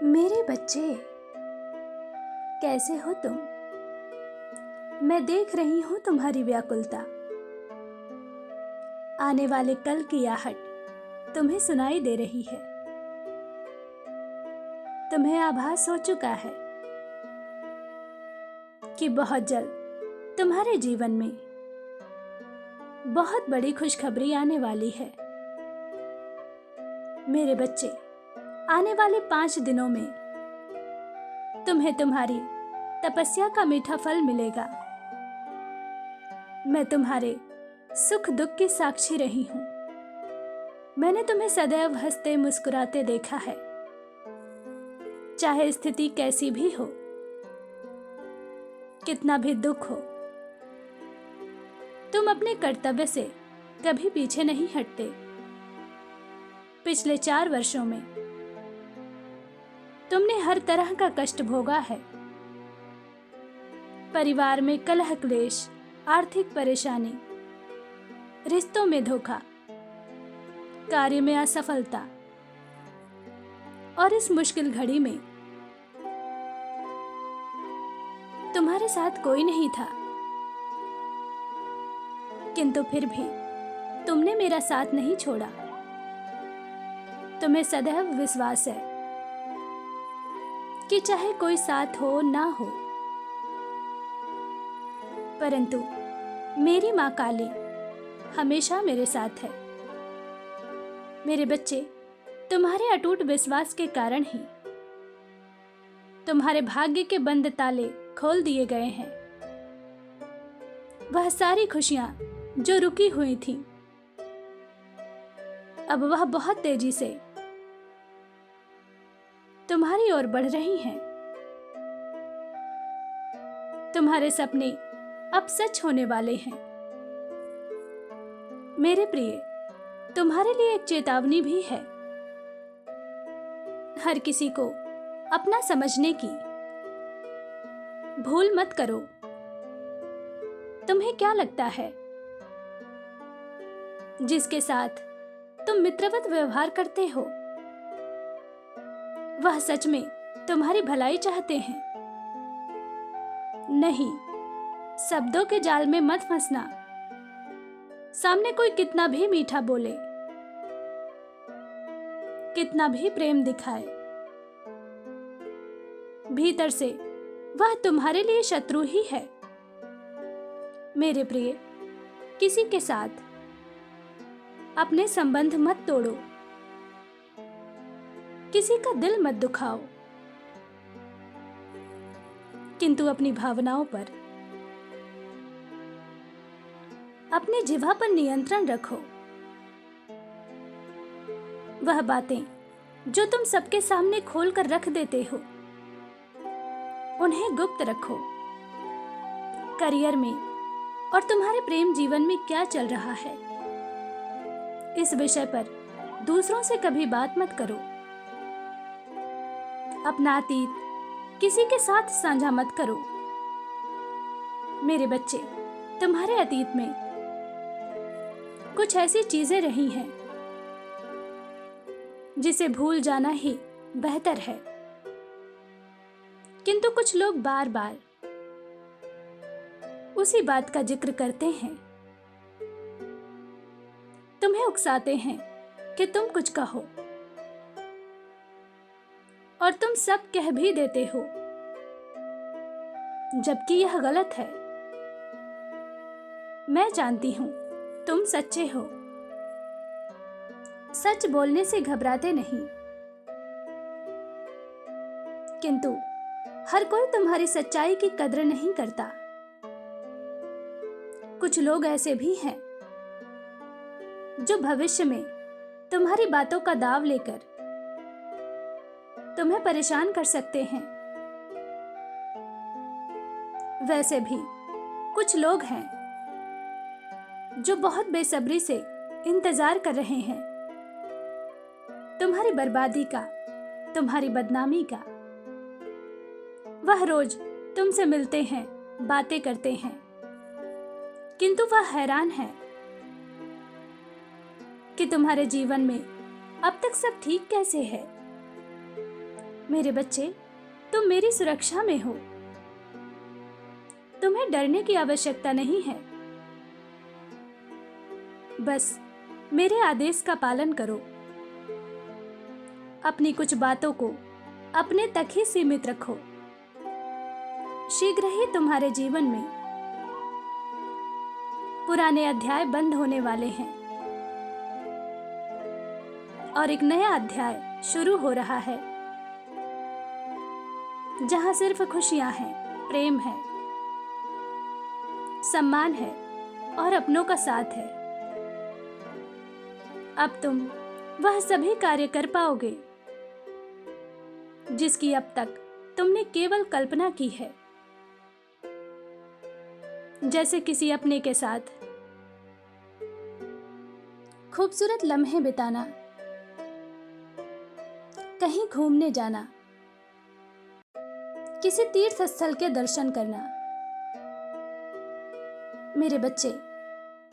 मेरे बच्चे, कैसे हो तुम? मैं देख रही हूँ तुम्हारी व्याकुलता। आने वाले कल की आहट तुम्हें सुनाई दे रही है। तुम्हें आभास हो चुका है कि बहुत जल्द तुम्हारे जीवन में बहुत बड़ी खुशखबरी आने वाली है। मेरे बच्चे, आने वाले 5 दिनों में तुम्हें तुम्हारी तपस्या का मीठा फल मिलेगा। मैं तुम्हारे सुख दुख की साक्षी रही हूं। मैंने तुम्हें सदैव हंसते मुस्कुराते देखा है, चाहे स्थिति कैसी भी हो, कितना भी दुख हो। तुम अपने कर्तव्य से कभी पीछे नहीं हटते। पिछले 4 वर्षों में तुमने हर तरह का कष्ट भोगा है। परिवार में कलह क्लेश, आर्थिक परेशानी, रिश्तों में धोखा, कार्य में असफलता, और इस मुश्किल घड़ी में तुम्हारे साथ कोई नहीं था, किंतु फिर भी तुमने मेरा साथ नहीं छोड़ा। तुम्हें सदैव विश्वास है कि चाहे कोई साथ हो ना हो, परंतु मेरी मां काली हमेशा मेरे साथ है। मेरे बच्चे, तुम्हारे अटूट विश्वास के कारण ही तुम्हारे भाग्य के बंद ताले खोल दिए गए हैं। वह सारी खुशियां जो रुकी हुई थीं, अब वह बहुत तेजी से तुम्हारी ओर बढ़ रही हैं। तुम्हारे सपने अब सच होने वाले हैं। मेरे प्रिय, तुम्हारे लिए एक चेतावनी भी है। हर किसी को अपना समझने की भूल मत करो। तुम्हें क्या लगता है, जिसके साथ तुम मित्रवत व्यवहार करते हो, वह सच में तुम्हारी भलाई चाहते हैं? नहीं, शब्दों के जाल में मत फंसना। सामने कोई कितना भी मीठा बोले, कितना भी प्रेम दिखाए, भीतर से वह तुम्हारे लिए शत्रु ही है। मेरे प्रिय, किसी के साथ अपने संबंध मत तोड़ो, किसी का दिल मत दुखाओ, किंतु अपनी भावनाओं पर, अपने जिह्वा पर नियंत्रण रखो। वह बातें जो तुम सबके सामने खोल कर रख देते हो, उन्हें गुप्त रखो। करियर में और तुम्हारे प्रेम जीवन में क्या चल रहा है, इस विषय पर दूसरों से कभी बात मत करो। अपना अतीत किसी के साथ साझा मत करो। मेरे बच्चे, तुम्हारे अतीत में कुछ ऐसी चीजें रही हैं जिसे भूल जाना ही बेहतर है, किंतु कुछ लोग बार बार उसी बात का जिक्र करते हैं। तुम्हें उकसाते हैं कि तुम कुछ कहो, और तुम सब कह भी देते हो, जबकि यह गलत है। मैं जानती हूं तुम सच्चे हो। सच बोलने से घबराते नहीं, किंतु हर कोई तुम्हारी सच्चाई की कद्र नहीं करता। कुछ लोग ऐसे भी हैं जो भविष्य में तुम्हारी बातों का दाव लेकर तुम्हें परेशान कर सकते हैं। वैसे भी कुछ लोग हैं जो बहुत बेसब्री से इंतजार कर रहे हैं तुम्हारी बर्बादी का, तुम्हारी बदनामी का। वह रोज तुमसे मिलते हैं, बातें करते हैं, किंतु वह हैरान है कि तुम्हारे जीवन में अब तक सब ठीक कैसे है। मेरे बच्चे, तुम मेरी सुरक्षा में हो। तुम्हें डरने की आवश्यकता नहीं है। बस मेरे आदेश का पालन करो। अपनी कुछ बातों को अपने तक ही सीमित रखो। शीघ्र ही तुम्हारे जीवन में पुराने अध्याय बंद होने वाले हैं और एक नया अध्याय शुरू हो रहा है, जहां सिर्फ खुशियां हैं, प्रेम है, सम्मान है और अपनों का साथ है। अब तुम वह सभी कार्य कर पाओगे जिसकी अब तक तुमने केवल कल्पना की है। जैसे किसी अपने के साथ खूबसूरत लम्हे बिताना, कहीं घूमने जाना, किसी तीर्थ स्थल के दर्शन करना। मेरे बच्चे,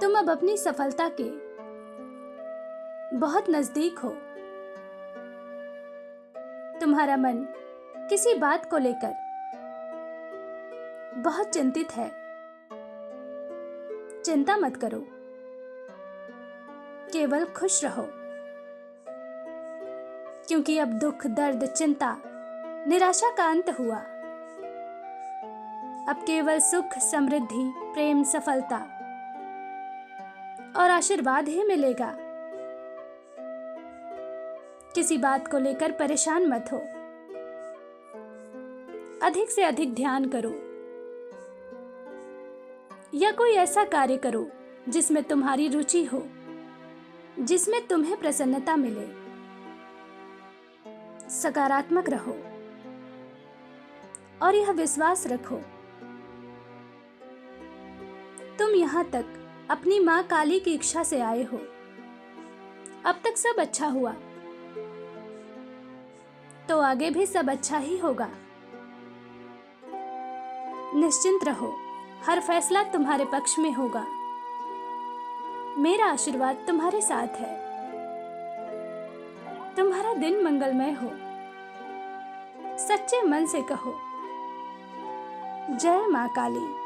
तुम अब अपनी सफलता के बहुत नजदीक हो। तुम्हारा मन किसी बात को लेकर बहुत चिंतित है। चिंता मत करो, केवल खुश रहो, क्योंकि अब दुख, दर्द, चिंता, निराशा का अंत हुआ। अब केवल सुख, समृद्धि, प्रेम, सफलता और आशीर्वाद ही मिलेगा। किसी बात को लेकर परेशान मत हो। अधिक से अधिक ध्यान करो या कोई ऐसा कार्य करो जिसमें तुम्हारी रुचि हो, जिसमें तुम्हें प्रसन्नता मिले। सकारात्मक रहो और यह विश्वास रखो, तुम यहां तक अपनी मां काली की इच्छा से आए हो। अब तक सब अच्छा हुआ, तो आगे भी सब अच्छा ही होगा। निश्चिंत रहो, हर फैसला तुम्हारे पक्ष में होगा। मेरा आशीर्वाद तुम्हारे साथ है। तुम्हारा दिन मंगलमय हो। सच्चे मन से कहो, जय मां काली।